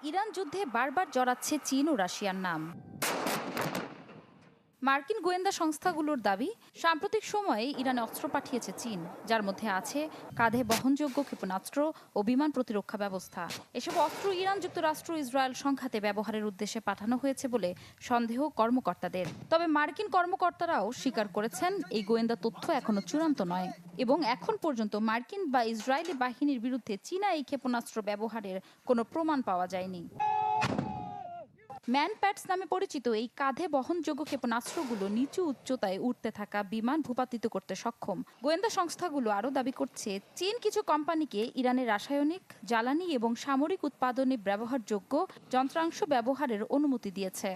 Iran যুদ্ধে বারবার জড়াচ্ছে চীন ও রাশিয়ার নাম। মার্কিন গোয়েন্দা সংস্থাগুলোর দাবি, সাম্প্রতিক সময়ে ইরানে অস্ত্র পাঠিয়েছে চীন, যার মধ্যে আছে কাঁধে বহনযোগ্য ক্ষেপণাস্ত্র ও বিমান প্রতিরক্ষা ব্যবস্থা। এসব অস্ত্র ইরান, যুক্তরাষ্ট্র, ইসরায়েল সংঘাতে ব্যবহারের উদ্দেশ্যে পাঠানো হয়েছে বলে সন্দেহ কর্মকর্তাদের। তবে মার্কিন কর্মকর্তারাও স্বীকার করেছেন, এই গোয়েন্দা তথ্য এখনো চূড়ান্ত নয় এবং এখন পর্যন্ত মার্কিন বা ইসরায়েলি বাহিনীর বিরুদ্ধে চীনা এই ক্ষেপণাস্ত্র ব্যবহারের কোনো প্রমাণ পাওয়া যায়নি। ম্যানপ্যাডস নামে পরিচিত এই কাঁধে বহনযোগ্য ক্ষেপণাস্ত্রগুলো নিচু উচ্চতায় উঠতে থাকা বিমান ভূপাতিত করতে সক্ষম। গোয়েন্দা সংস্থাগুলো আরও দাবি করছে, চীন কিছু কোম্পানিকে ইরানের রাসায়নিক, জ্বালানি এবং সামরিক উৎপাদনে ব্যবহারযোগ্য যন্ত্রাংশ ব্যবহারের অনুমতি দিয়েছে।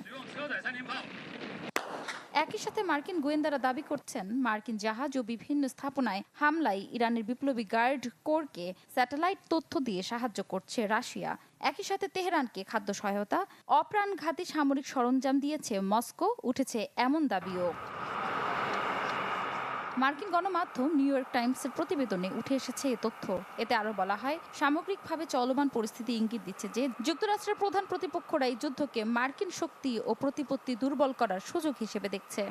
একই সাথে মার্কিন গোয়েন্দারা দাবি করছেন, মার্কিন জাহাজ ও বিভিন্ন স্থাপনায় হামলায় ইরানের বিপ্লবী গার্ড কোরকে স্যাটেলাইট তথ্য দিয়ে সাহায্য করছে রাশিয়া। একই সাথে তেহরানকে খাদ্য সহায়তা, অপ্রাণঘাতী সামরিক সরঞ্জাম দিয়েছে মস্কো, উঠেছে এমন দাবিও। মার্কিন গণমাধ্যম নিউ ইয়র্ক টাইমসের প্রতিবেদনে উঠে এসেছে এ তথ্য। এতে আরও বলা হয়, সামগ্রিকভাবে চলমান পরিস্থিতি ইঙ্গিত দিচ্ছে যে যুক্তরাষ্ট্রের প্রধান প্রতিপক্ষরা এই যুদ্ধকে মার্কিন শক্তি ও প্রতিপত্তি দুর্বল করার সুযোগ হিসেবে দেখছে।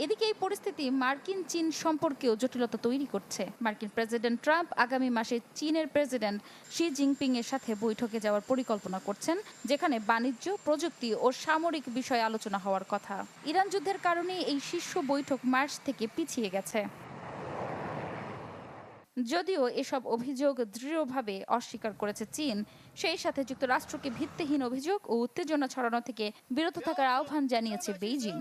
এদিকে এই পরিস্থিতি মার্কিন চীন সম্পর্কেও জটিলতা তৈরি করছে। মার্কিন প্রেসিডেন্ট ট্রাম্প আগামী মাসে চীনের প্রেসিডেন্ট শি জিনপিং এর সাথে বৈঠকে যাওয়ার পরিকল্পনা করছেন, যেখানে বাণিজ্য, প্রযুক্তি ও সামরিক বিষয়ে আলোচনা হওয়ার কথা। ইরান যুদ্ধের কারণে এই শীর্ষ বৈঠক মার্চ থেকে পিছিয়ে গেছে। যদিও এসব অভিযোগ দৃঢ়ভাবে অস্বীকার করেছে চীন, সেই সাথে যুক্তরাষ্ট্রকে ভিত্তিহীন অভিযোগ ও উত্তেজনা ছড়ানো থেকে বিরত থাকার আহ্বান জানিয়েছে বেইজিং।